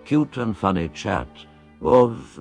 cute and funny chat was.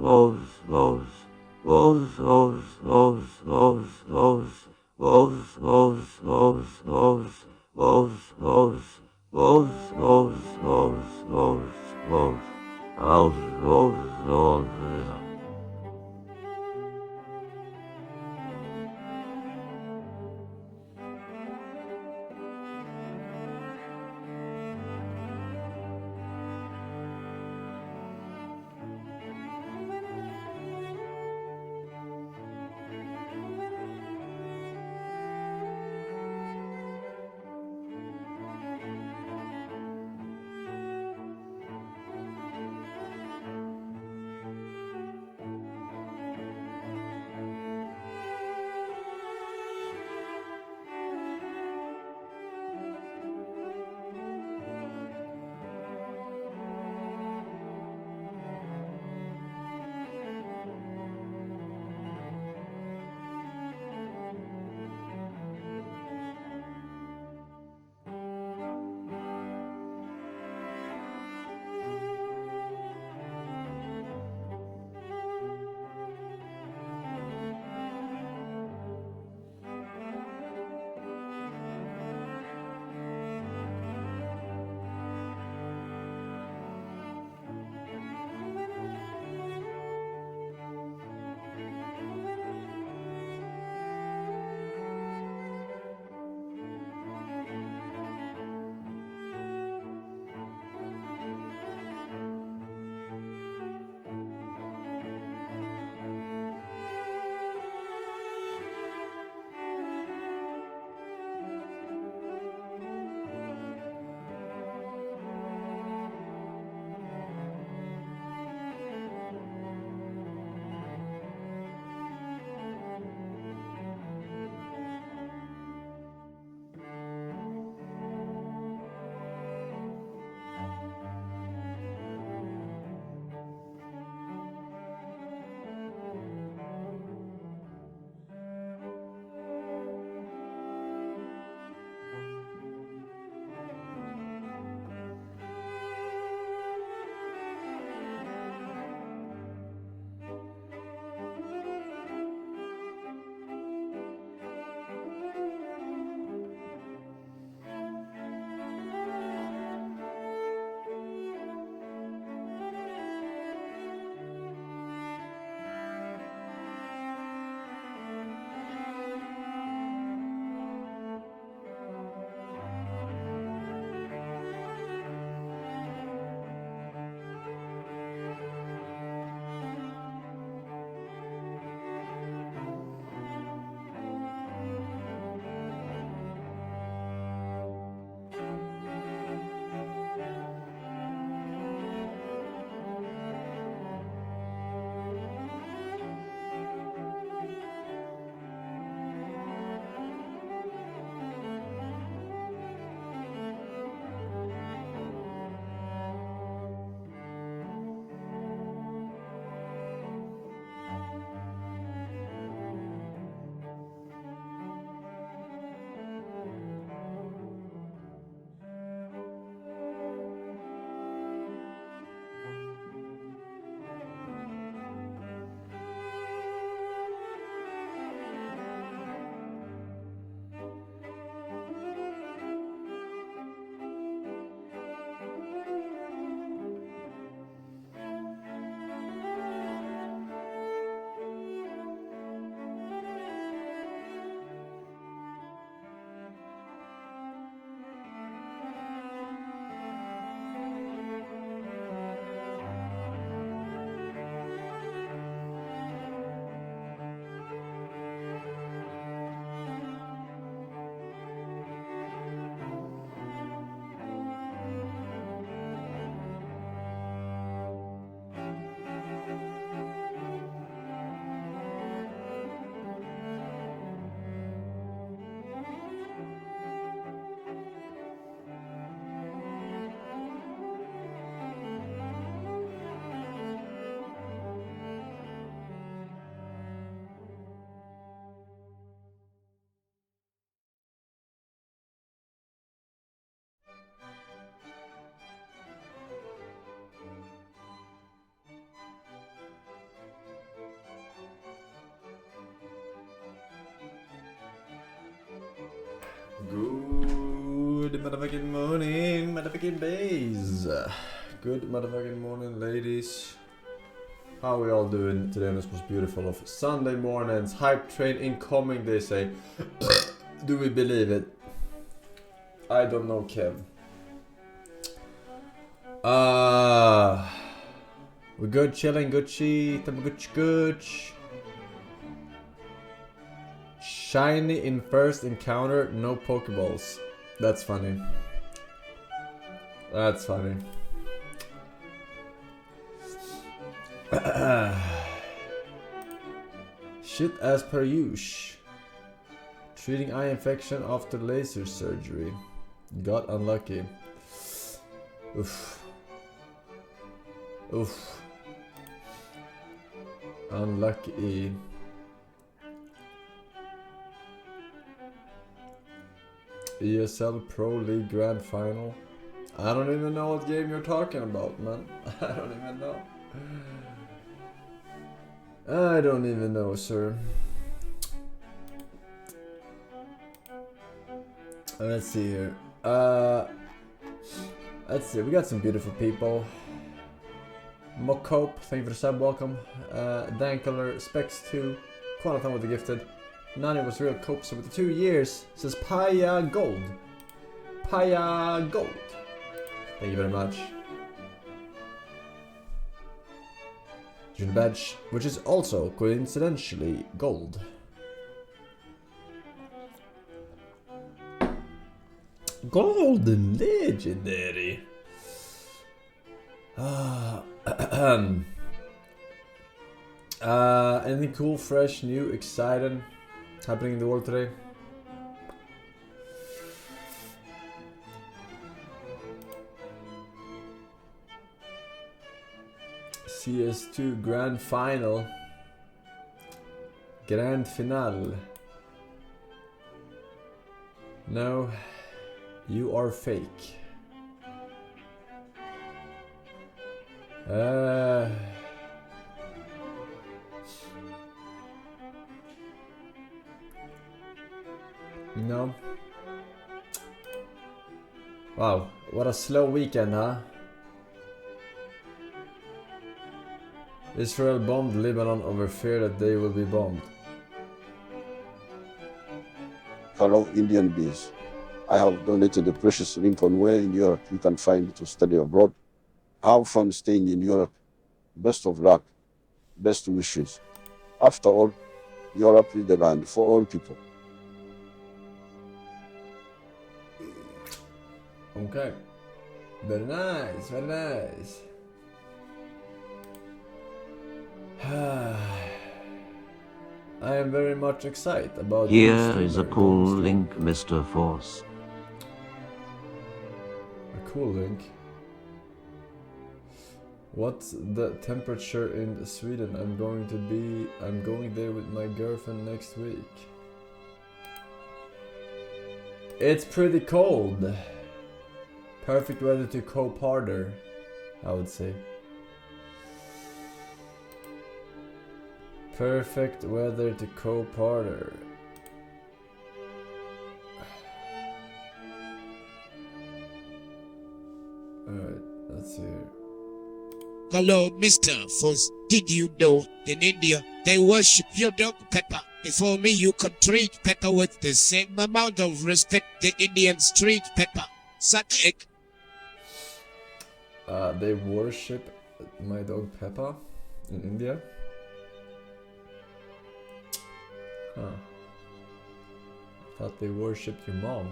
Good motherfucking morning, motherfucking days. Good motherfucking morning, ladies. How are we all doing today on this most beautiful of Sunday mornings? Hype train incoming, they say. Do we believe it? I don't know, Kev. We're good, chilling, Gucci, Gucci. Shiny in first encounter, no Pokeballs. That's funny. That's funny. Shit as per usual. Treating eye infection after laser surgery. Got unlucky. Oof. Oof. Unlucky. ESL Pro League Grand Final. I don't even know what game you're talking about, man. I don't even know. I don't even know, sir. Let's see here. Let's see. We got some beautiful people. Mokope, thank you for the sub, welcome. Dankeler, Specs2, Quantum with the gifted. Nani was real cope, so with the 2 years, says Paya Gold. Paya Gold. Thank you very much. Junior badge, which is also coincidentally gold. Golden legendary. Anything cool, fresh, new, exciting happening in the world today? CS2 Grand Final. Grand Finale. No, you are fake. No. Wow, what a slow weekend, huh? Israel bombed Lebanon over fear that they will be bombed. Fellow Indian bees, I have donated the precious Lincoln where in Europe you can find it to study abroad. Have fun staying in Europe. Best of luck. Best wishes. After all, Europe is the land for all people. Okay. Very nice, very nice. I am very much excited about Here is a cool link, Mr. Force. A cool link? What's the temperature in Sweden? I'm going there with my girlfriend next week. It's pretty cold. Perfect weather to cope harder, I would say. Perfect weather to cope harder. Alright, let's see here. Hello, Mr. Force. Did you know in India they worship your dog Pepper? Before me, you could treat Pepper with the same amount of respect the Indians treat Pepper. Such a... They worship my dog Peppa in India. Huh. I thought they worshipped your mom.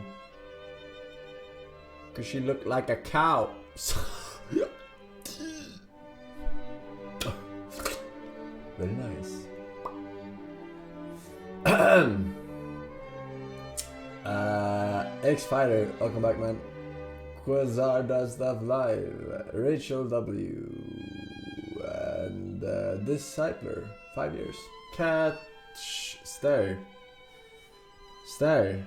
Cause she looked like a cow. Very nice. X-Fighter, welcome back, man. Quasar does stuff live. Rachel W. And Discipler, 5 years. Catch Stare. Stare.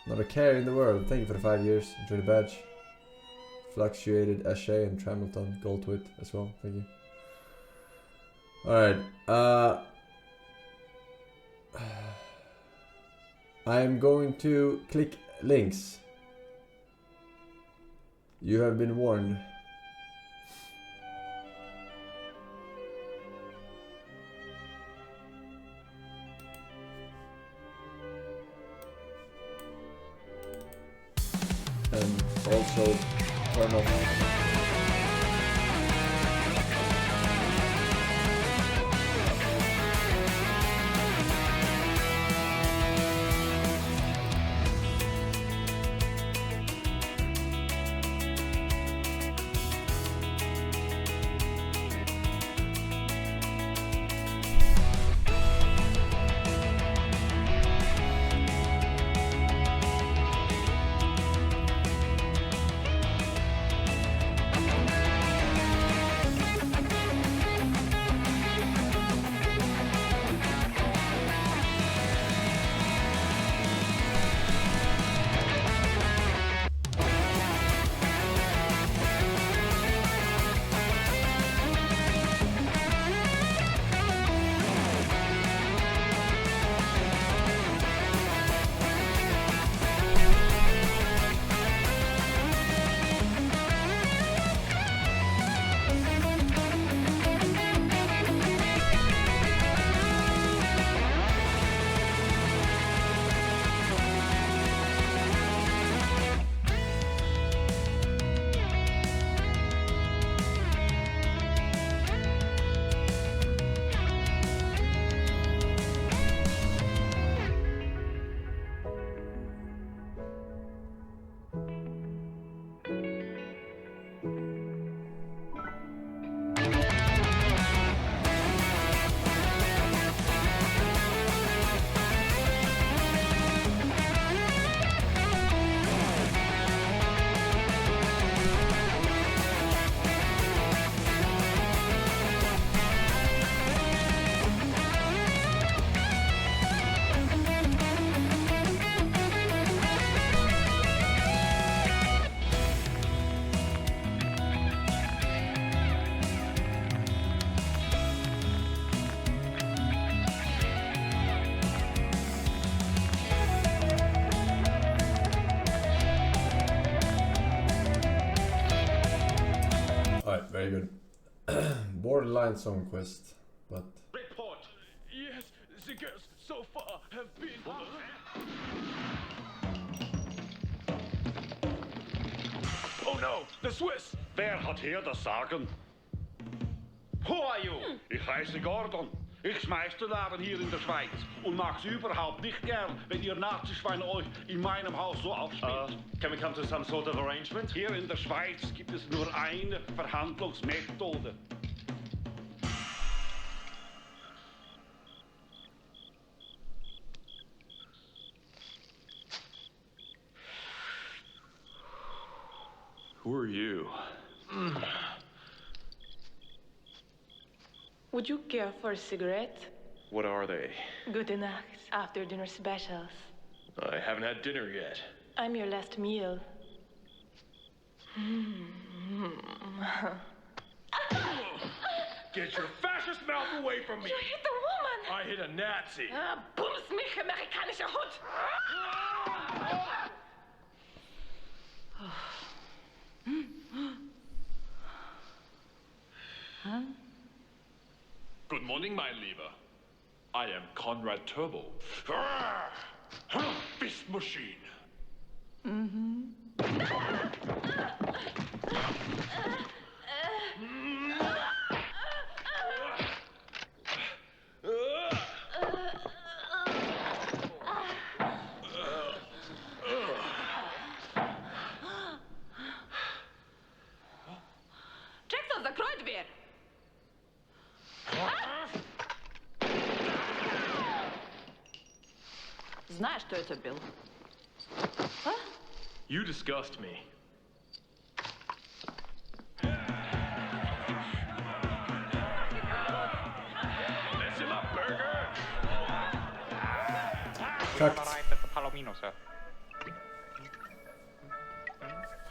Not a care in the world. Thank you for the 5 years. Enjoy the badge. Fluctuated Ashe and Tramilton. Gold Twit as well. Thank you. Alright. I am going to click links. You have been warned. And also turn off. Alright, very good. Borderline song quest, but... Report! Yes, the girls so far have been... Oh no, the Swiss! Wer hat hier das Sagen? Who are you? Ich heiße Gordon. Ich schmeiß den Laden hier in der Schweiz und mag's überhaupt nicht gern, wenn ihr Nazischweine euch in meinem Haus so aufspielt. Can we come to some sort of arrangement? Hier in der Schweiz gibt es nur eine Verhandlungsmethode. Who are you? Would you care for a cigarette? What are they? Gute Nacht, after dinner specials. I haven't had dinner yet. I'm your last meal. Get your fascist mouth away from me! You hit the woman! I hit a Nazi! Bums mich, amerikanischer Hund! Good morning, mein Lieber. I am Conrad Turbo. Fist machine. Jackson, закрой дверь! Знаешь, что это был? You disgust me. Mess him up, burger! Kackt.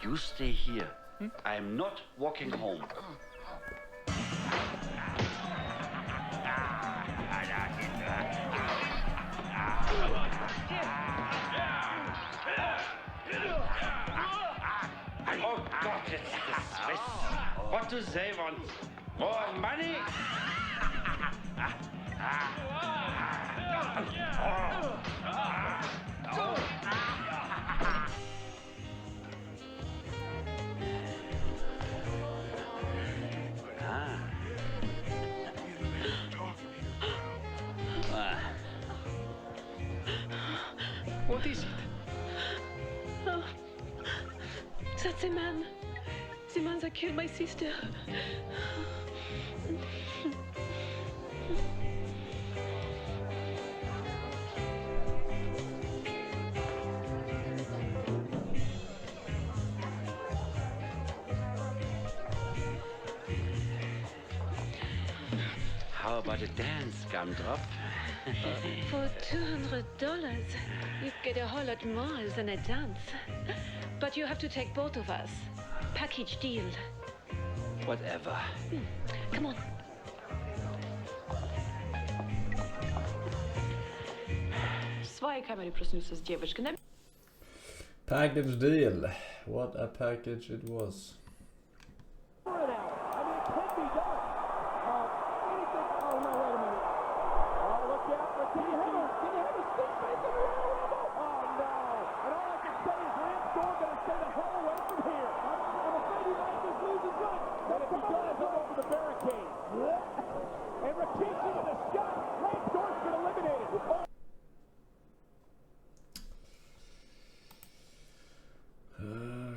You stay here. I am not walking home. it's the Swiss. What do they want? More money? What is it? Oh, that's a man. The man that killed my sister. How about a dance, gumdrop? For $200, you get a whole lot more than a dance. But you have to take both of us. Package deal. Whatever. Come on. В своей камере проснулся с девочкой. Package deal. What a package it was.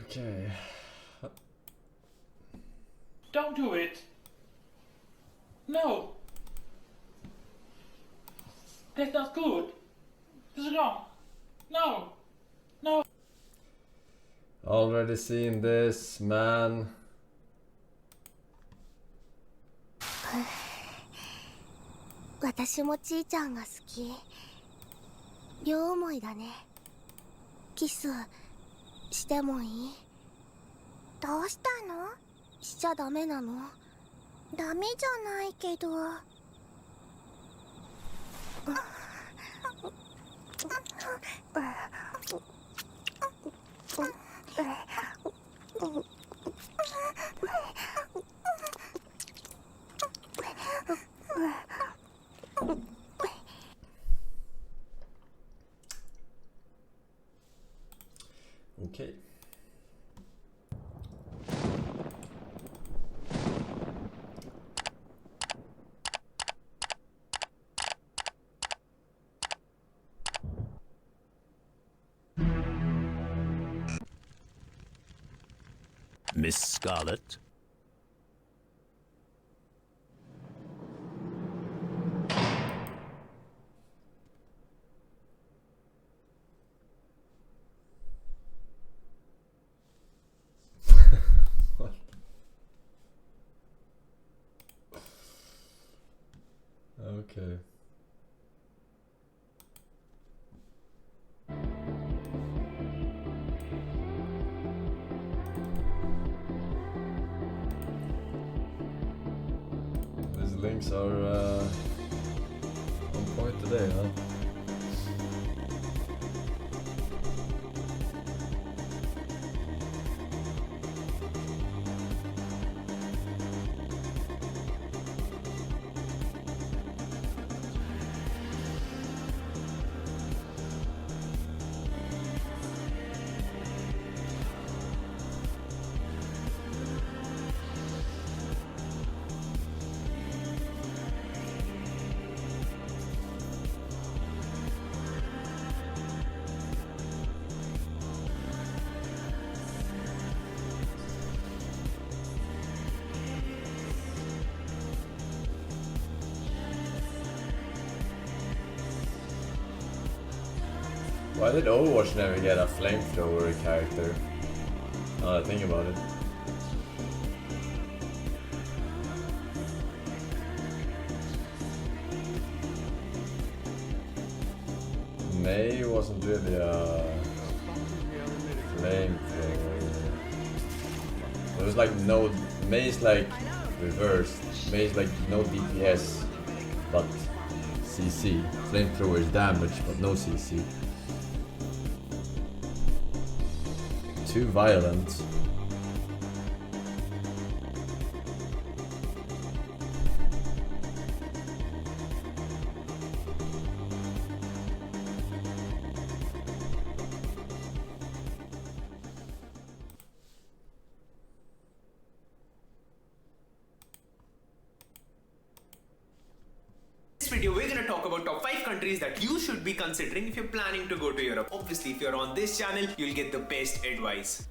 Okay. Don't do it. No. That's not good. This is wrong. No. No. Already seen this, man. 私もちーちゃんが好き。両思いだね。キスしてもいい？どうしたの？しちゃダメなの？ダメじゃないけど。Okay. Miss Scarlet? What? Okay. These links are on point today, huh? Why did Overwatch never get a flamethrower character? Now that I think about it. May wasn't really a flamethrower. There was like no... May's like reversed. May's like no DPS, but CC. Flamethrower is damage, but no CC. Too violent. video, we're gonna talk about top 5 countries that you should be considering if you're planning to go to Europe. Obviously, if you're on this channel, you'll get the best advice.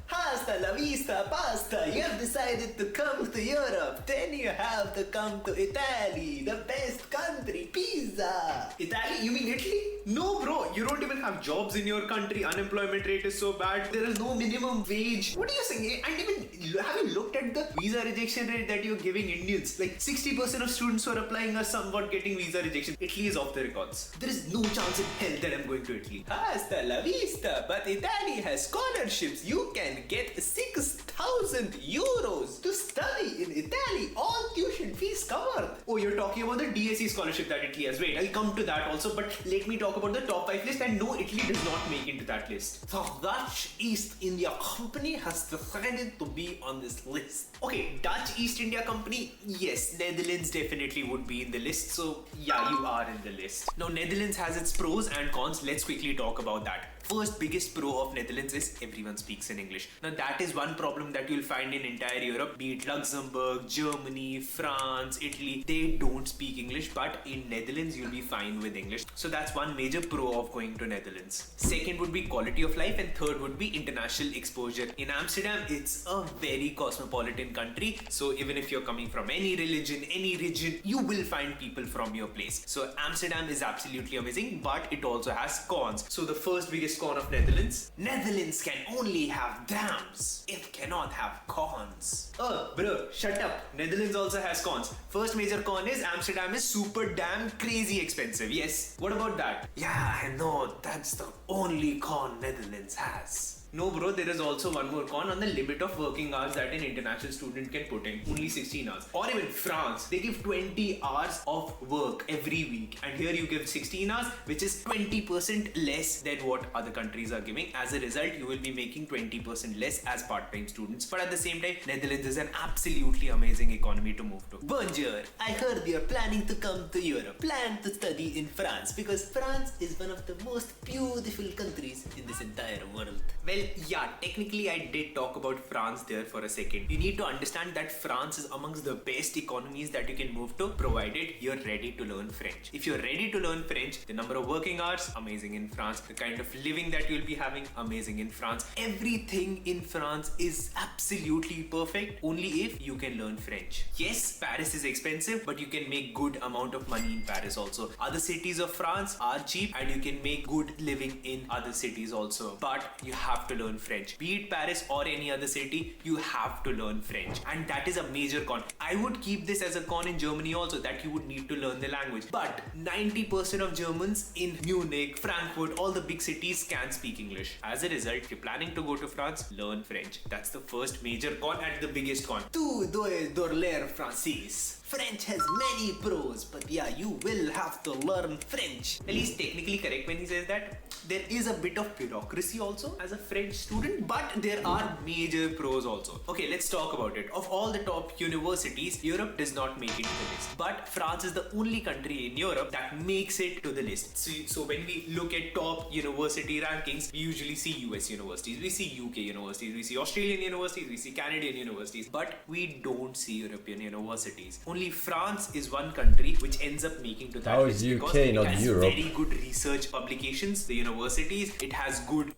Hasta la vista, pasta. You have decided to come to Europe. Then you have to come to Italy, the best country. Pizza. Italy? You mean Italy? No, bro. You don't even have jobs in your country. Unemployment rate is so bad. There is no minimum wage. What are you saying? And even have you looked at the visa rejection rate that you're giving Indians? Like 60% of students who are applying are somewhat getting visa rejection. Italy is off the records. There is no chance in hell that I'm going to Italy. Hasta la vista. But Italy has scholarships. You can get 6,000 euros to study in Italy. All tuition fees covered. Oh, you're talking about the DSE scholarship that Italy has. Wait, I'll come to that also, but let me talk about the top 5 list, and no, Italy does not make into that list. The Dutch East India Company has decided to be on this list. Okay, Dutch East India Company, yes, Netherlands definitely would be in the list, so yeah, you are in the list. Now, Netherlands has its pros and cons. Let's quickly talk about that. First biggest pro of Netherlands is everyone speaks in English. Now that is one problem that you'll find in entire Europe, be it Luxembourg, Germany, France, Italy. They don't speak English, but in Netherlands you'll be fine with English. So that's one major pro of going to Netherlands. Second would be quality of life, and third would be international exposure. In Amsterdam, it's a very cosmopolitan country. So even if you're coming from any religion, any region, you will find people from your place. So Amsterdam is absolutely amazing, but it also has cons. So the first biggest con of Netherlands can only have dams. It cannot have cons. Oh, bro, shut up. Netherlands also has cons. First major con is Amsterdam is super damn crazy expensive. Yes. What about that? Yeah, I know. That's the only con Netherlands has. No, bro, there is also one more con on the limit of working hours that an international student can put in. Only 16 hours. Or even France, they give 20 hours of work every week. And here you give 16 hours, which is 20% less than what other countries are giving. As a result, you will be making 20% less as part-time students. But at the same time, Netherlands is an absolutely amazing economy to move to. Bonjour, I heard you're planning to come to Europe. Plan to study in France, because France is one of the most beautiful countries in this entire world. Well, yeah, technically I did talk about France there for a second. You need to understand that France is amongst the best economies that you can move to, provided you're ready to learn French. If you're ready to learn French, the number of working hours, amazing in France. The kind of living that you'll be having, amazing in France. Everything in France is absolutely perfect, only if you can learn French. Yes, Paris is expensive, but you can make good amount of money in Paris also. Other cities of France are cheap, and you can make good living in other cities also. But you have to learn French. Be it Paris or any other city, you have to learn French. And that is a major con. I would keep this as a con in Germany also, that you would need to learn the language. But 90% of Germans in Munich, Frankfurt, all the big cities can speak English. As a result, if you're planning to go to France, learn French. That's the first major con and the biggest con. Tu dois parler français. French has many pros, but yeah, you will have to learn French. At least technically correct when he says that. There is a bit of bureaucracy also as a French student, but there are major pros also. Okay, let's talk about it. Of all the top universities, Europe does not make it to the list. But France is the only country in Europe that makes it to the list. So when we look at top university rankings, we usually see US universities, we see UK universities, we see Australian universities, we see Canadian universities, but we don't see European universities. Only France is one country which ends up making to that How list is because UK, it not has Europe? very good research publications, the universities, it has good.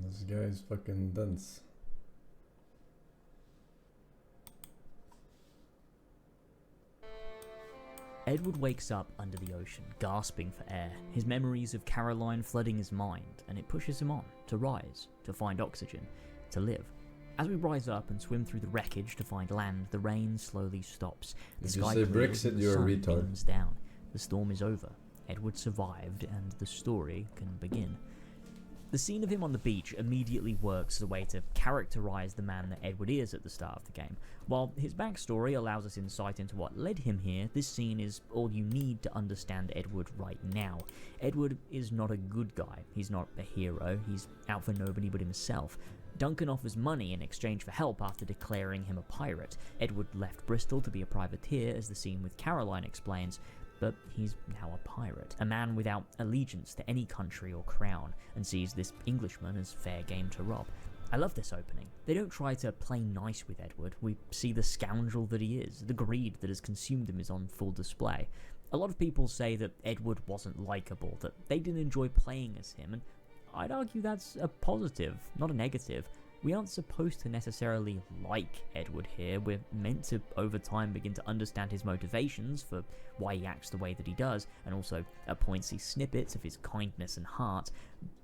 This guy is fucking dense. Edward wakes up under the ocean, gasping for air, his memories of Caroline flooding his mind, and it pushes him on, to rise, to find oxygen, to live. As we rise up and swim through the wreckage to find land, the rain slowly stops. The Did you sky say clears Brexit? and the You're a sun retard. beams down. The storm is over. Edward survived, and the story can begin. The scene of him on the beach immediately works as a way to characterize the man that Edward is at the start of the game. While his backstory allows us insight into what led him here, this scene is all you need to understand Edward right now. Edward is not a good guy. He's not a hero. He's out for nobody but himself. Duncan offers money in exchange for help after declaring him a pirate. Edward left Bristol to be a privateer, as the scene with Caroline explains, but he's now a pirate, a man without allegiance to any country or crown, and sees this Englishman as fair game to rob. I love this opening. They don't try to play nice with Edward. We see the scoundrel that he is. The greed that has consumed him is on full display. A lot of people say that Edward wasn't likable, that they didn't enjoy playing as him, and I'd argue that's a positive, not a negative. We aren't supposed to necessarily like Edward here. We're meant to, over time, begin to understand his motivations for why he acts the way that he does, and also at points see snippets of his kindness and heart.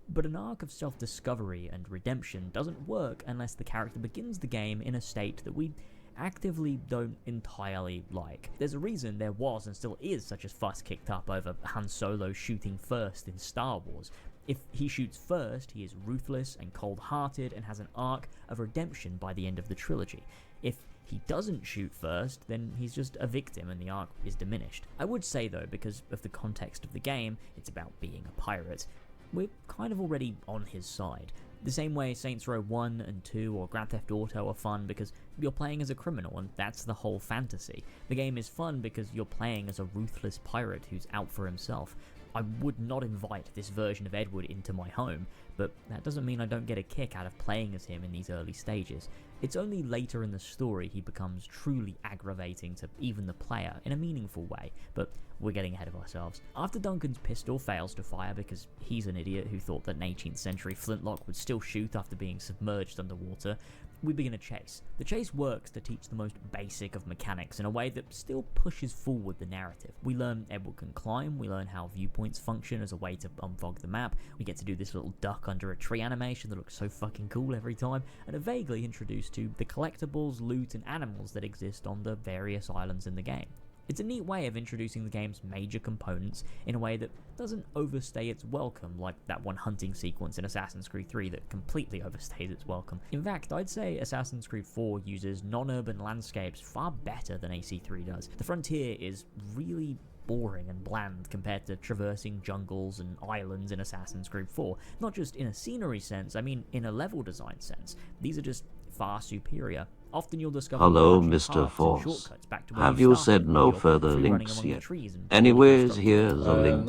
But an arc of self-discovery and redemption doesn't work unless the character begins the game in a state that we actively don't entirely like. There's a reason there was and still is such a fuss kicked up over Han Solo shooting first in Star Wars. If he shoots first, he is ruthless and cold-hearted and has an arc of redemption by the end of the trilogy. If he doesn't shoot first, then he's just a victim and the arc is diminished. I would say though, because of the context of the game, it's about being a pirate, we're kind of already on his side. The same way Saints Row 1 and 2 or Grand Theft Auto are fun because you're playing as a criminal and that's the whole fantasy. The game is fun because you're playing as a ruthless pirate who's out for himself. I would not invite this version of Edward into my home, but that doesn't mean I don't get a kick out of playing as him in these early stages. It's only later in the story he becomes truly aggravating to even the player in a meaningful way, but we're getting ahead of ourselves. After Duncan's pistol fails to fire because he's an idiot who thought that an 18th century flintlock would still shoot after being submerged underwater, we begin a chase. The chase works to teach the most basic of mechanics in a way that still pushes forward the narrative. We learn Edward can climb, we learn how viewpoints function as a way to unfog the map, we get to do this little duck under a tree animation that looks so fucking cool every time, and are vaguely introduced to the collectibles, loot, and animals that exist on the various islands in the game. It's a neat way of introducing the game's major components in a way that doesn't overstay its welcome, like that one hunting sequence in Assassin's Creed 3 that completely overstays its welcome. In fact, I'd say Assassin's Creed 4 uses non-urban landscapes far better than AC3 does. The frontier is really boring and bland compared to traversing jungles and islands in Assassin's Creed 4. Not just in a scenery sense, I mean in a level design sense. These are just far superior. Often you'll discover Hello, Mr. Force. Have you said no further links yet? Anyways, here's a link.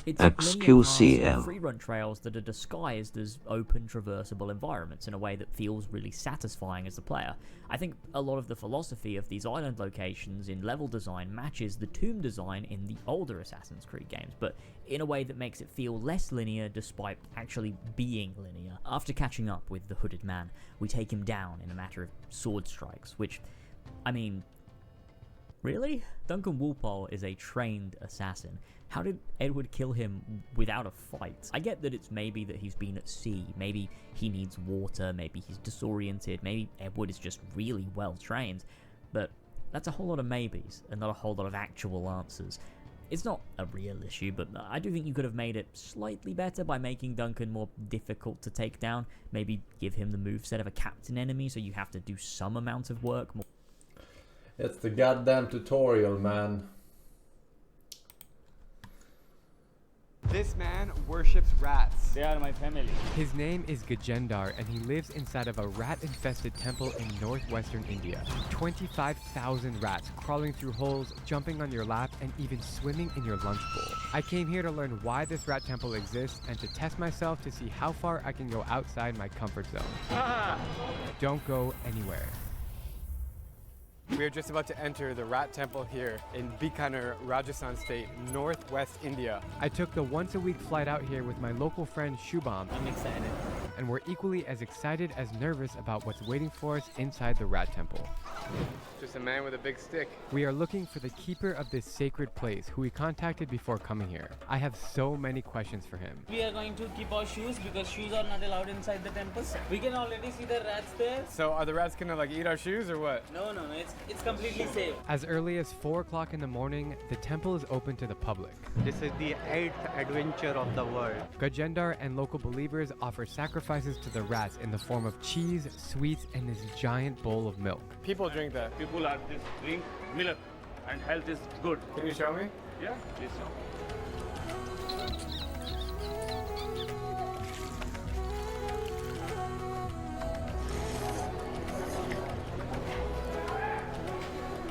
XQCL. Free run trails that are disguised as open, traversable environments in a way that feels really satisfying as the player. I think a lot of the philosophy of these island locations in level design matches the tomb design in the older Assassin's Creed games, but in a way that makes it feel less linear despite actually being linear. After catching up with the hooded man, we take him down in a matter of sword strikes, which, I mean, really? Duncan Woolpole is a trained assassin. How did Edward kill him without a fight? I get that it's maybe that he's been at sea, maybe he needs water, maybe he's disoriented, maybe Edward is just really well trained, but that's a whole lot of maybes and not a whole lot of actual answers. It's not a real issue, but I do think you could have made it slightly better by making Duncan more difficult to take down. Maybe give him the moveset of a captain enemy so you have to do some amount of work. It's the goddamn tutorial, man. This man worships rats. They are my family. His name is Gajendar, and he lives inside of a rat-infested temple in northwestern India. 25,000 rats crawling through holes, jumping on your lap, and even swimming in your lunch bowl. I came here to learn why this rat temple exists and to test myself to see how far I can go outside my comfort zone. Don't go anywhere. We are just about to enter the Rat Temple here in Bikaner, Rajasthan State, northwest India. I took the once-a-week flight out here with my local friend Shubham. I'm excited. And we're equally as excited as nervous about what's waiting for us inside the Rat Temple. Just a man with a big stick. We are looking for the keeper of this sacred place, who we contacted before coming here. I have so many questions for him. We are going to keep our shoes because shoes are not allowed inside the temple. We can already see the rats there. So are the rats gonna like eat our shoes or what? No, it's completely safe. As early as 4 o'clock in the morning, the temple is open to the public. This is the 8th adventure of the world. Gajendar and local believers offer sacrifices to the rats in the form of cheese, sweets, and this giant bowl of milk. People drink that. People are this drink milk and health is good. Can you show me? Yeah, please show.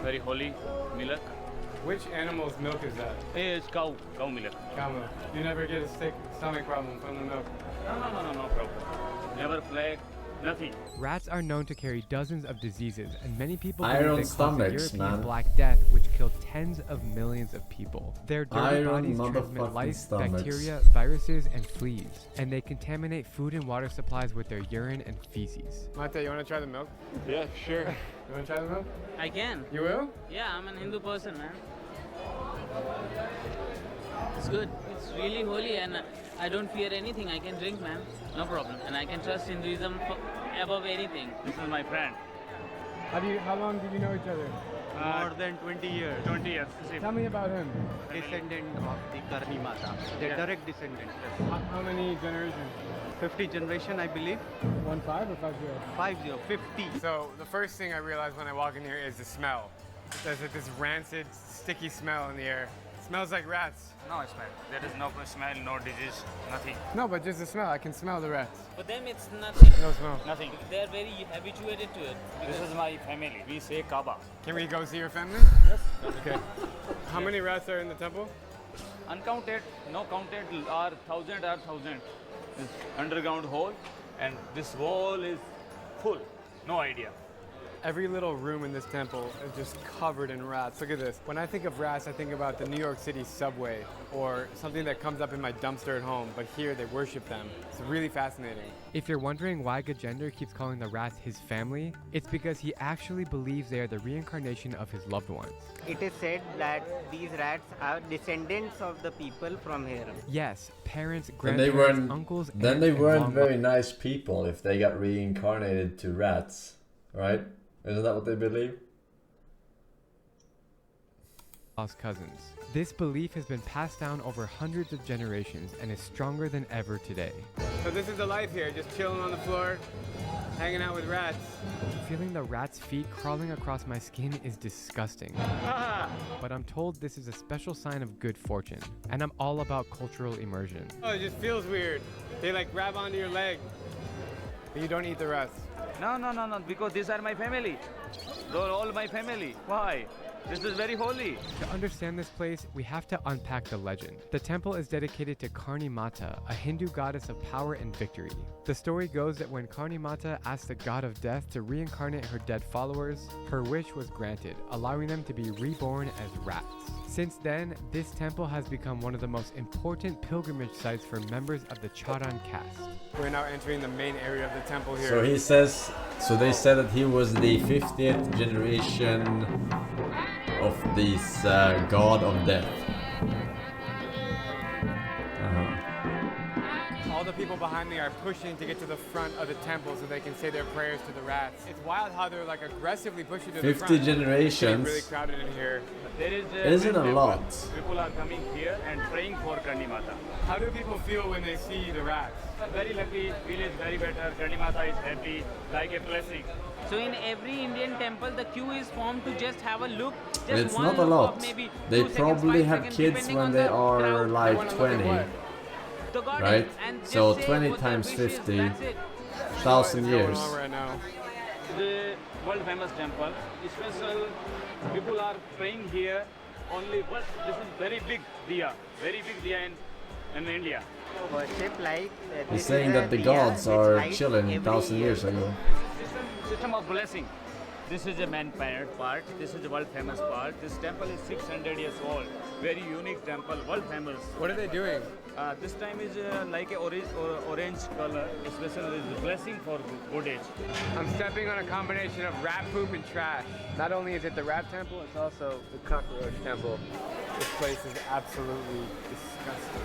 Very holy milk. Which animal's milk is that? It's cow milk. Cow milk. You never get a stomach problem from the milk? No problem. Never plague, Nothing. Rats are known to carry dozens of diseases, and many people Iron believe they cause the stomachs, European man. Black Death, which killed tens of millions of people. Their dirty Iron bodies transmit motherfucking lice, stomachs. bacteria, viruses, and fleas, and they contaminate food and water supplies with their urine and feces. Mate, you want to try the milk? Yeah, sure. You want to try the milk? I can. You will? Yeah, I'm an Hindu person, man. It's good. It's really holy, and I don't fear anything. I can drink, man. No problem. And I can trust Hinduism above anything. This is my friend. How long do you know each other? More than 20 years. 20 years. Tell me about him. Descendant of the Karni Mata. The direct descendant. How many generations? 50 generation, I believe. 1 5 or 5 0? 50, 50. So the first thing I realize when I walk in here is the smell. There's this rancid, sticky smell in the air. It smells like rats. No smell. There is no smell, no disease, nothing. No, but just the smell. I can smell the rats. For them, it's nothing. No smell. Nothing. They're very habituated to it. This is my family. We say Kaaba. Can we go see your family? Yes. Okay. How many rats are in the temple? Uncounted, no counted are thousand. This underground hole, and this wall is full. No idea. Every little room in this temple is just covered in rats. Look at this. When I think of rats, I think about the New York City subway or something that comes up in my dumpster at home, but here they worship them. It's really fascinating. If you're wondering why Gajendra keeps calling the rats his family, it's because he actually believes they are the reincarnation of his loved ones. It is said that these rats are descendants of the people from here. Yes, parents, And they grandparents, weren't, uncles, then aunts, they and weren't long very nice people if they got reincarnated to rats, right? Isn't that what they believe? lost cousins. This belief has been passed down over hundreds of generations and is stronger than ever today. So this is the life here, just chilling on the floor, hanging out with rats. Feeling the rat's feet crawling across my skin is disgusting. But I'm told this is a special sign of good fortune, and I'm all about cultural immersion. Oh, it just feels weird. They like grab onto your leg, but you don't eat the rats. No, because these are my family. They're all my family. Why? This is very holy. To understand this place, we have to unpack the legend. The temple is dedicated to Karni Mata, a Hindu goddess of power and victory. The story goes that when Karni Mata asked the god of death to reincarnate her dead followers, her wish was granted, allowing them to be reborn as rats. Since then, this temple has become one of the most important pilgrimage sites for members of the Charan caste. We're now entering the main area of the temple here. So he says, so they said that he was the 50th generation of this god of death. All the people behind me are pushing to get to the front of the temple so they can say their prayers to the rats. It's wild how they're like aggressively pushing to the front. 50 generations. It's really crowded in here. There is It isn't a lot. People are coming here and praying for Karni Mata. How do people feel when they see the rats? Very lucky, village very better, Karni Mata is happy, like a blessing. So in every Indian temple, the queue is formed to just have a look. Just It's one not a look lot. of maybe They 2 seconds, probably 5 have seconds, kids depending when on they the are crowd. like 20, The goddess, right? and just So say 20 what their times wish is, 50, that's it. 1,000 years. Right now. The world famous temple, special people are praying here only, but this is very big diya in India. Worship like He's saying that the gods are chilling 1,000 years ago. System of blessing. This is the main part. This is the world famous part. This temple is 600 years old. Very unique temple, world famous. What are they doing? This time is like a orange color. Especially is blessing for good age. I'm stepping on a combination of rat poop and trash. Not only is it the rat temple, it's also the cockroach temple. This place is absolutely disgusting.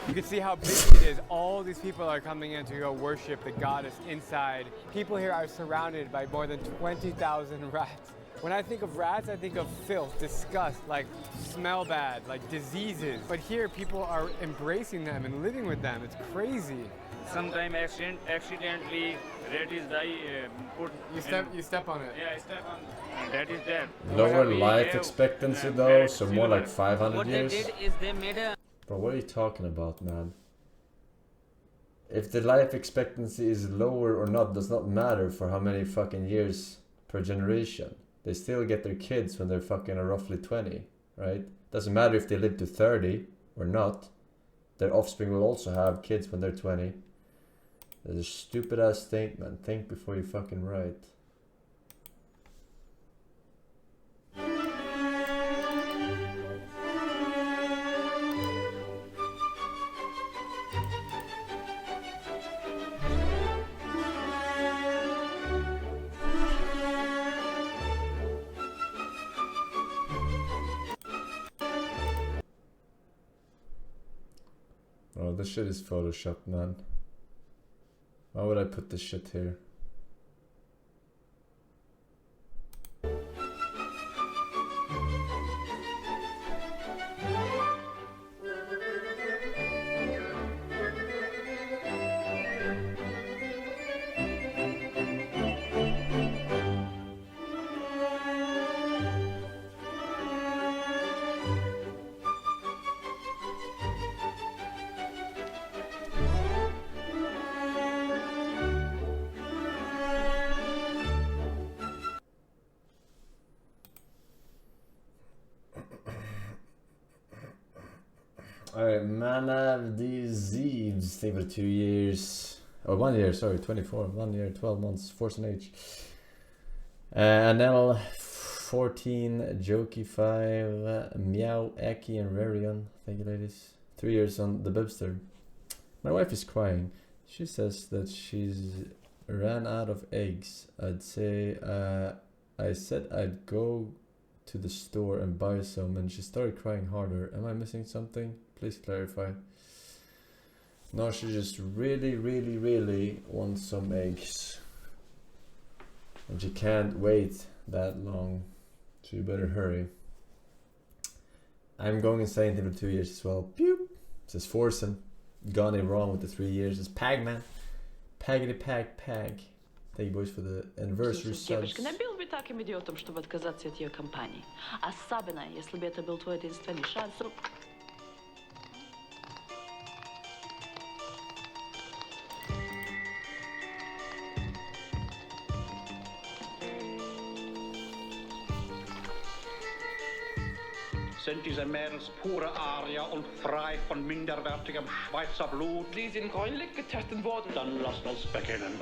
You can see how big it is. All these people are coming in to go worship the goddess inside. People here are surrounded by more than 20,000 rats. When I think of rats, I think of filth, disgust, like smell bad, like diseases. But here, people are embracing them and living with them. It's crazy. Sometimes accidentally, rat is put. You step on it. Yeah, I step on. And that is dead. Lower life expectancy though, so more like 500 What years. they did is they made a... Bro, what are you talking about, man? If the life expectancy is lower or not does not matter for how many fucking years per generation. They still get their kids when they're fucking roughly 20, right? Doesn't matter if they live to 30 or not. Their offspring will also have kids when they're 20. That's a stupid ass statement. Think before you fucking write. Oh, this shit is photoshopped, man. Why would I put this shit here? Alright, Man of the Zeeves, stay for 2 years. Or 1 year, sorry, 24. 1 year, 12 months, Forsen H. Anel 14, Jokey 5, Meow, Aki, and Rarion. Thank you, ladies. 3 years on the Bibster. My wife is crying. She says that she's ran out of eggs. I'd say, I said I'd go to the store and buy some, and she started crying harder. Am I missing something? Please clarify. No, she just really wants some eggs. And she can't wait that long. So you better hurry. I'm going insane for 2 years as well. Pew! Says Forsen. Gone it wrong with the 3 years. It's Pagman. Paggity Pag. Thank you boys for the anniversary subs. Девочка, набил бы таким идиотом, чтобы отказаться от ее компании. Особенно, если бы это был твой единственный шанс. Sind diese Mädels pure Arier und frei von minderwertigem Schweizer Blut? Sie sind grünlich getestet worden. Dann lasst uns beginnen.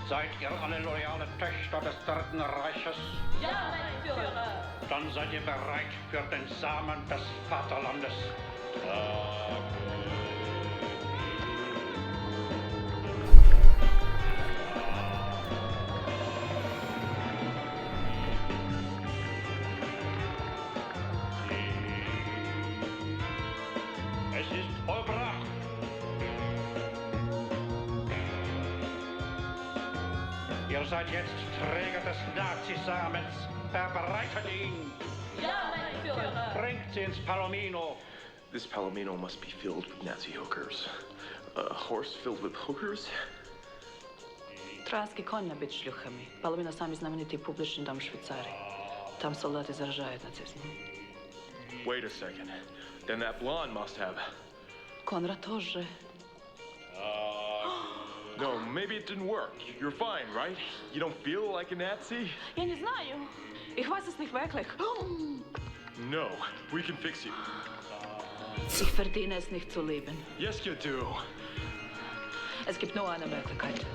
Seid ihr alle loyale Töchter des Dritten Reiches? Ja, mein Führer! Dann seid ihr bereit für den Samen des Vaterlandes. Es ist vollbracht. Ihr seid jetzt Träger des Nazisamens. Verbreitet ihn. Ja, mein Führer! Bringt sie ins Palomino. This Palomino must be filled with Nazi hookers. A horse filled with hookers? Троянский конь набит шлюхами. Половина самый знаменитый публичный дом Швейцарии. Там солдаты заражают нацизмом. Wait a second. Then that blonde must have... Конрад тоже. No, maybe it didn't work. You're fine, right? You don't feel like a Nazi? Я не знаю. Ich weiß es nicht wirklich. No, we can fix you. Ich verdiene es nicht zu leben. Yes, you do. Es gibt nur eine Möglichkeit.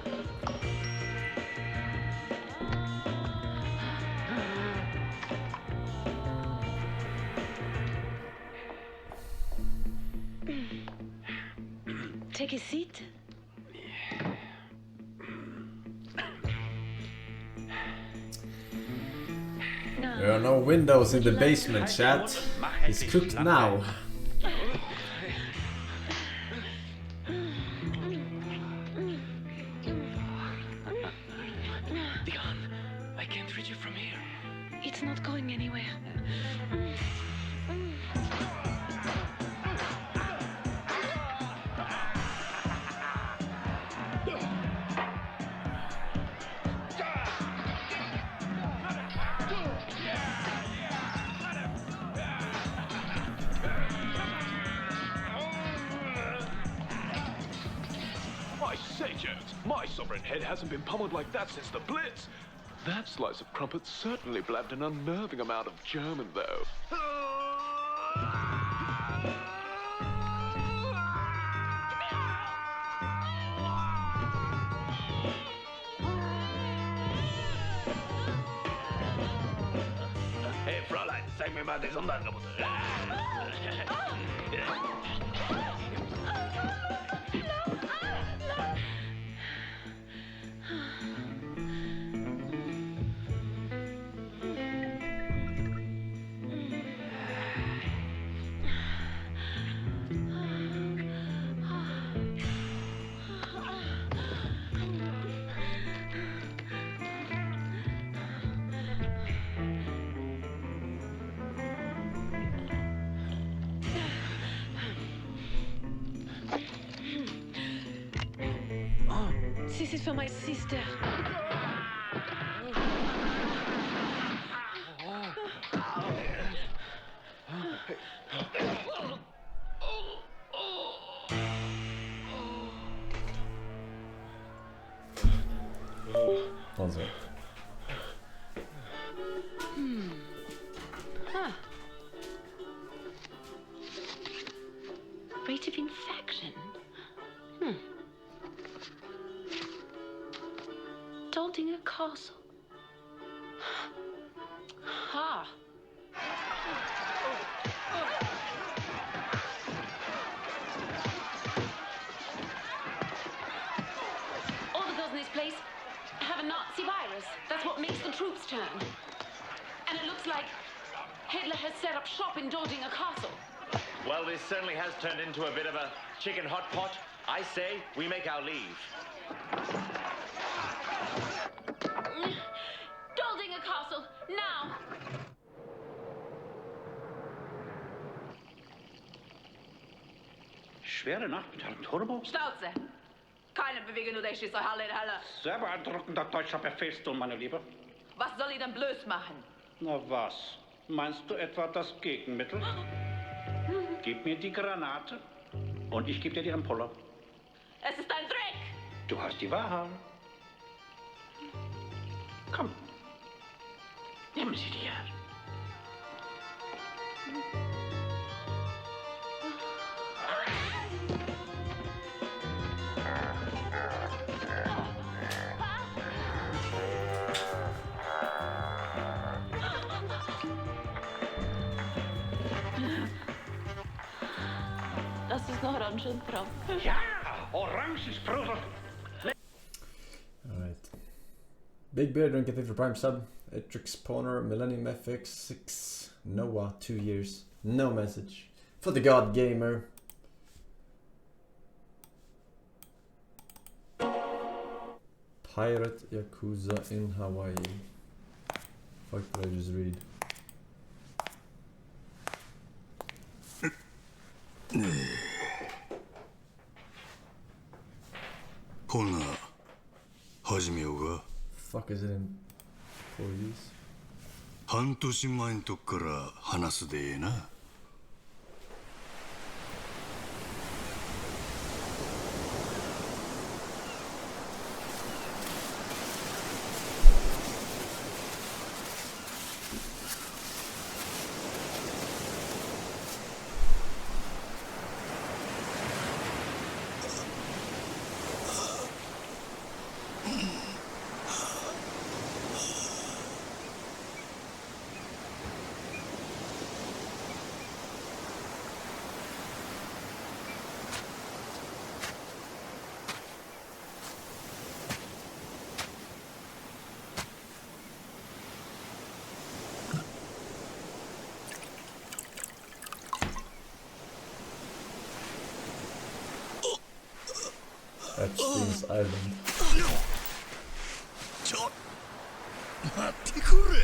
Take a seat. There are no windows in the basement, chat. It's cooked now. Dion, I can't reach you from here. It's not going anywhere. My say, Jones, my sovereign head hasn't been pummeled like that since the Blitz. That slice of crumpet certainly blabbed an unnerving amount of German, though. immer das Angebot. This is for my sister. Also. Huh. Rate of infection. Daldinger Castle. Ha. All the girls in this place have a Nazi virus. That's what makes the troops turn. And it looks like Hitler has set up shop in Daldinger Castle. Well, this certainly has turned into a bit of a chicken hot pot. I say we make our leave. Daldinger Castle, now! Schwere Nacht mit Herrn Turbo? Schnauze! Keine Bewegung, nur der schießt euch alle in die Hölle. Sehr beeindruckender deutscher Befehlston, meine Liebe. Was soll ich denn blöd machen? Na was? Meinst du etwa das Gegenmittel? Gib mir die Granate und ich gebe dir die Ampulle. Es ist ein Dreck! Du hast die Wahrheit. Komm. Nimm sie dir. Das ist noch Orangenbrot. Ja, Orangensprudel. Alright. Big Bear drinking 50 Prime sub. Atrix Poner, Millennium FX 6. Noah 2 years. No message. For the God Gamer. Pirate Yakuza in Hawaii. Fuck did I just read? ほな始めようか。 Fuck is it in Portuguese? 半年前んとこから話すでええな。Epstein's Island. ちょ待ってくれ。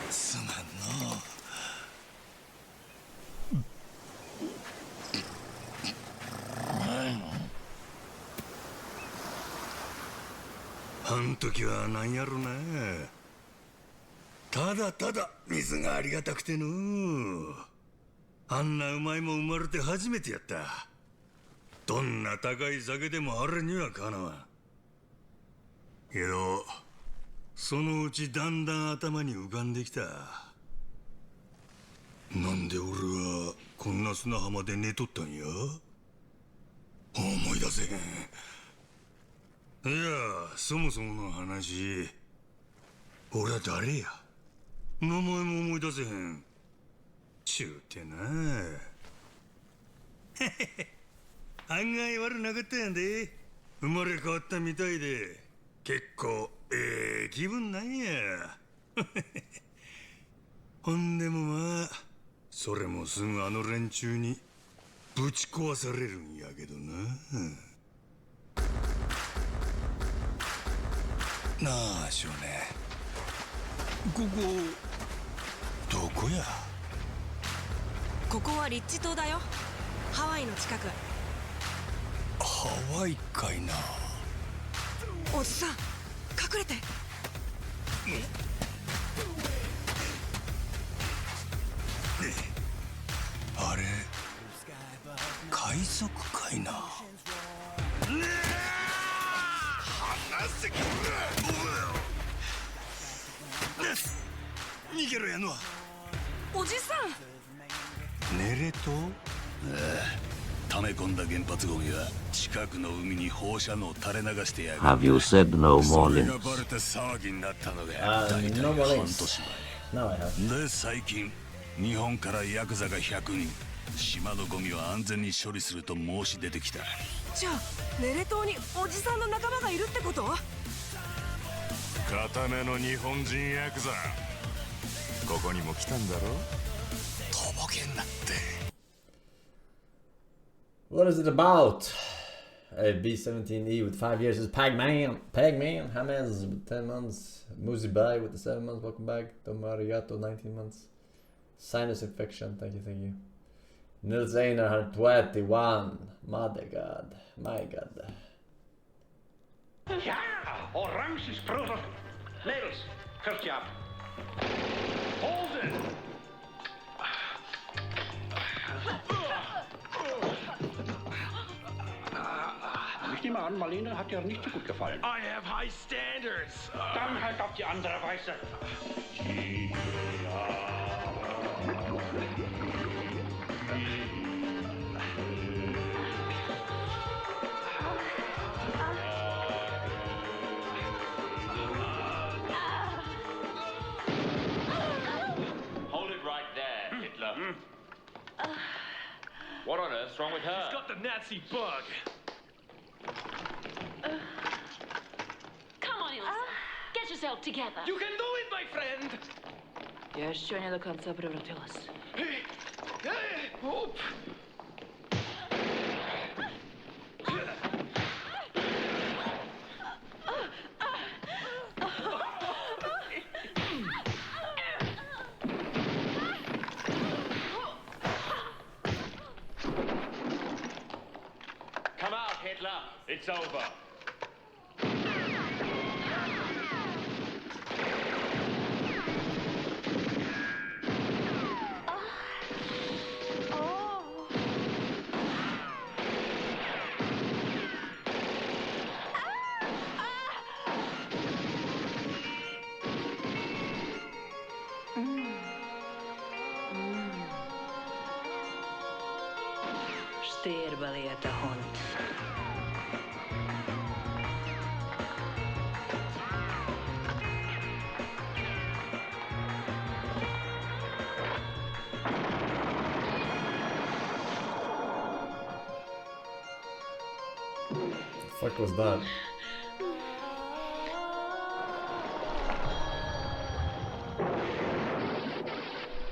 すまんの。あん時はなんやろな。ただただ水がありがたくての。あんなうまいもん生まれて初めてやった。どんな高い酒でもあれにはかなわん。けどそのうちだんだん頭に浮かんできた。なんで俺はこんな砂浜で寝とったんや？思い出せへん。いや、そもそもの話、俺は誰や？名前も思い出せへん。ちゅうてな。案外悪なかったやんで。生まれ変わったみたいで、結構気分なんや。ほんでもまあ、それもすぐあの連中にぶち壊されるんやけどな。なあ、少年。ここ、どこや？ここはリッチ島だよ。ハワイの近く。ハワイかいな。おじさん、隠れて。あれ、海賊かいな。離せくれ。逃げろやの。おじさん。寝れと？溜め込んだ原発ゴミは近くの海に放射能を垂れ流してやがる。Have you said no そ more れ links? がバレて騒ぎになったのが No 大 more 体半 links. 年 Now I have. 前で、最近日本からヤクザが100人島のゴミを安全に処理すると申し出てきた。じゃあネレ島におじさんの仲間がいるってこと？固めの日本人ヤクザ、ここにも来たんだろ。とぼけんなって。What is it about? A B-17E with 5 years is Pagman. Pagman. Hamez with 10 months. Muzi Bai with the 7 months. Welcome back. Tomarigato 19 months. Sinus infection. Thank you, thank you. Nils Einar 121. My god. My god. Ja, orange is broeder. Nederlands, Kurt-Jaap. Forsen. Ich nehme an, Marlene hat dir nicht so gut gefallen. I have high standards. Dann halt auf die andere Weise. Hold it right there, Hitler. What on earth's wrong with her? She's got the Nazi bug. Come on, Ilsa. Get yourself together. You can do it, my friend. Я еще не до конца превратилась. Оп. Come out, Hitler. It's over. Stirrbali это hund. The fuck was that?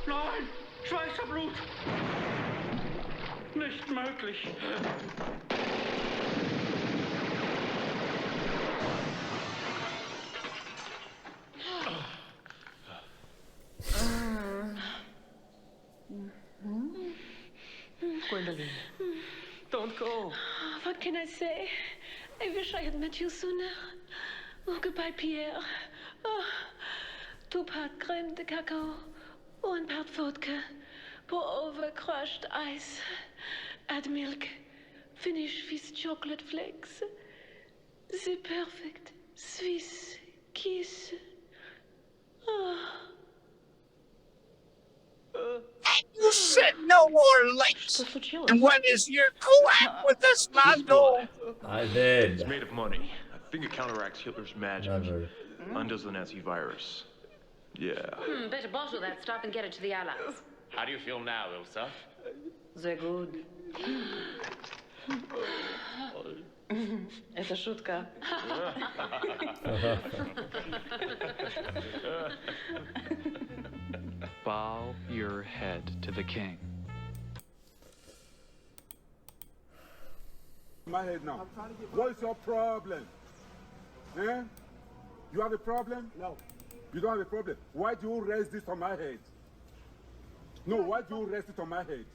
Nein, Schweißerblut. Nicht möglich. Gwendolyn, don't go. What can I say? I wish I had met you sooner. Oh, goodbye, Pierre. Oh, 2 part crème de cacao, 1 part vodka, pour over crushed ice, add milk, finish with chocolate flakes. The perfect Swiss kiss. Oh. You said no more lights. And what is your co-op with the smuggle? I did. It's made of money. I think it counteracts Hitler's magic. Never. Undoes the Nazi virus. Yeah. Better bottle that stuff and get it to the Allies. How do you feel now, Ilsa? Sehr gut. Это шутка. Bow your head to the king. My head now. What is your problem? Eh? You have a problem? No. You don't have a problem. Why do you rest this on my head? No, why do you rest it on my head?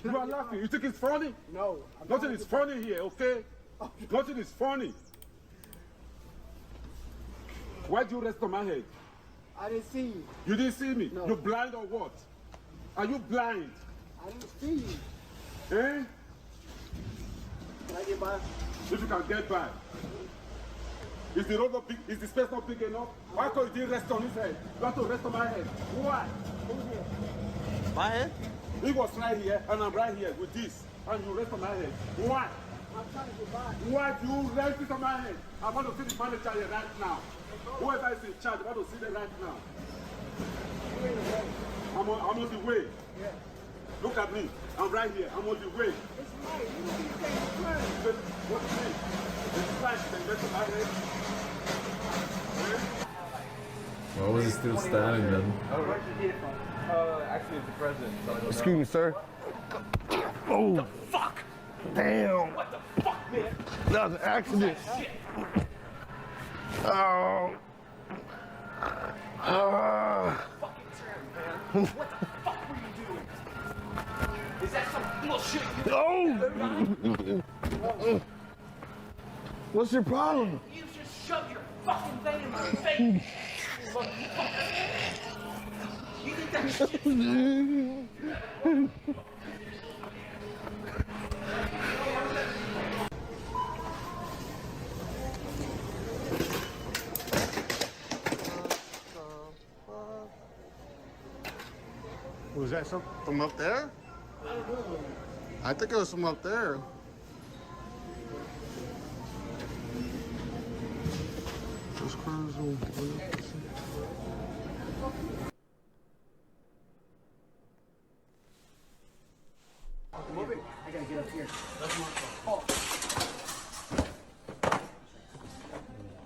You are laughing. You think it's funny? No. Nothing is funny here, okay? Nothing is funny. Why do you rest on my head? I didn't see you. You didn't see me? No. You're blind or what? Are you blind? I didn't see you. Eh? Can I get by? If you can get by. Is the road not big? Is the space not big enough? Why can't you didn't rest on his head? You have to rest on my head. Why? My head? He was right here and I'm right here with this. And you rest on my head. Why? I'm trying to get by. Why do you rest it on my head? I want to see the manager here right now. Whoever is in charge, I want to see them right now. I'm on the way. Yeah. Look at me. I'm right here. I'm on the way. It's right. You don't need to take the turn. What do you mean? It's flash. They rest on my head. Why was he still standing then? Where'd you get it from? Actually, it's the president. So I don't Excuse me, sir. Oh. What the fuck? Damn. What the fuck, man? That was an accident. Shit. Oh. Fucking turn, man. What the fuck were you doing? Is that some bullshit you Oh. What's your problem? You just shoved your fucking thing in my face. You think that shit? Was that something from up there? I think it was from up there. Those cars will... Move it. I gotta get up here. That's my fault.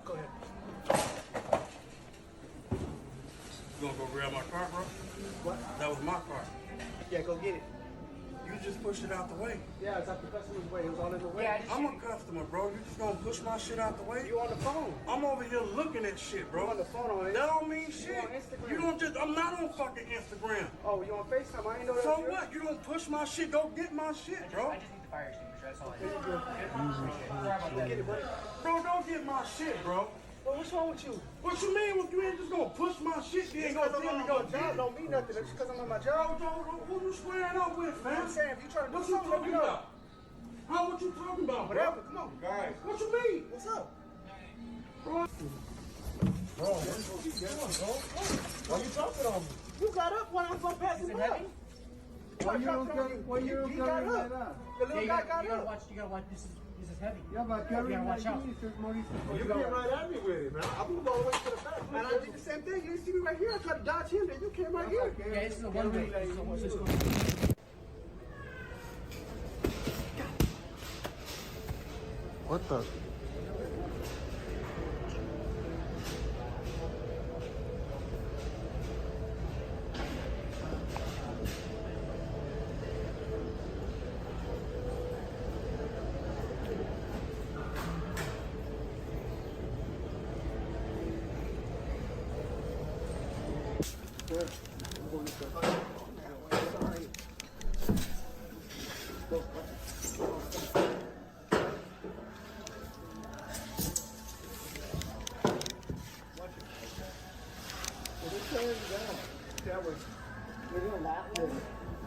Go ahead. You gonna go grab my car, bro? What? That was my car. Yeah, go get it. You just pushed it out the way. Yeah, it's out the customer's way. It was all in the way. Yeah, I'm a customer, bro. You just gonna push my shit out the way? You on the phone. I'm over here looking at shit, bro. You on the phone on it. That don't mean shit. You on Instagram. You don't just, I'm not on fucking Instagram. Oh, you on FaceTime? I ain't know that. So what? You don't push my shit, go get my shit, bro. I just need the fire extinguisher. That's all I need. Go get it, buddy. Bro, don't get my shit, bro. Well, what's wrong with you? What you mean? If you ain't just gonna push my shit, you ain't gonna tell me go get it. Don't mean nothing. That's just because I'm on my job. Who you squaring up with, man? I'm saying, if you trying to do What you something, let me talking know. about? How, what you talking about, bro? Whatever, come on. Guys. What you mean? What's up? Bro. Bro, what's going on, bro? Why you jumping on me? You got up when I was going past him up. Why you don't He got up. The little guy got up. You gotta watch. This is heavy. Yeah, but carry you gotta watch out. You came right at me with it, man. I moved all the way to the back. And I did the same thing. You didn't see me right here. I tried to dodge him, then you came right here. Yeah, this is a one-way. What the?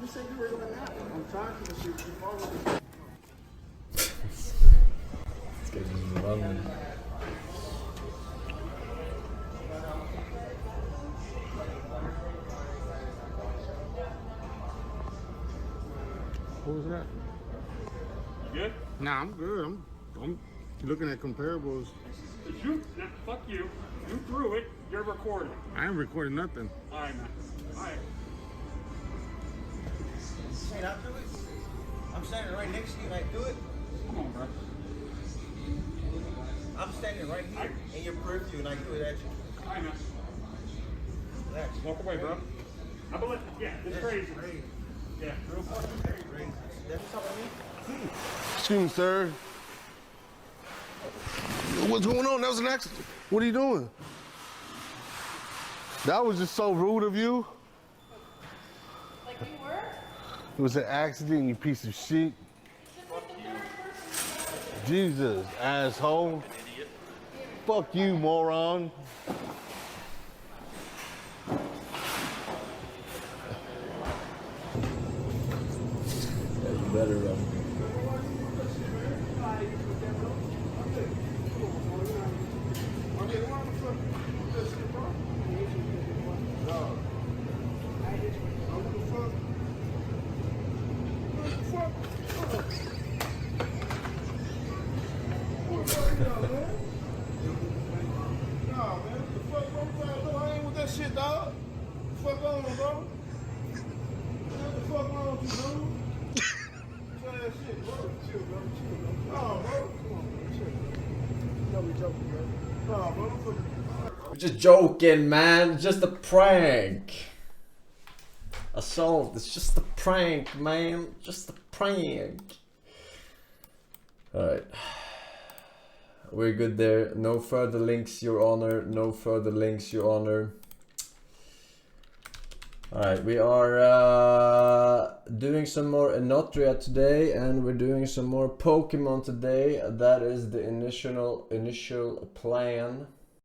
You said you were going to nap. I'm trying to see if you follow me. It's getting running. What was that? You good? Nah, I'm good. I'm looking at comparables. Fuck you. You threw it. You're recording. I ain't recording nothing. All right, man. All right. Hey, I'll do it. I'm standing right next to you and I do it. Come on, bro. I'm standing right here in your peripheral and I do it at you. I know. Relax. Walk away, bro. I believe, yeah, it's crazy. Yeah, real fucking crazy. That's something I mean? Excuse me, sir. What's going on? That was an accident. What are you doing? That was just so rude of you. Like you were? It was an accident, you piece of shit. Jesus, asshole. Fuck you, moron. Yeah, you better run. Shit, dog. Fuck on, bro. What the fuck wrong with you, dude? Try that shit, bro. Chill, bro. Chill, bro. No, bro. Come on, bro. Chill. You know we joking, bro. No, bro. We're just joking, man. Just a prank. Assault. It's just a prank, man. Just a prank. Alright. We're good there. No further links, Your Honor. No further links, Your Honor. Alright, we are doing some more Enotria today, and we're doing some more Pokemon today. That is the initial plan.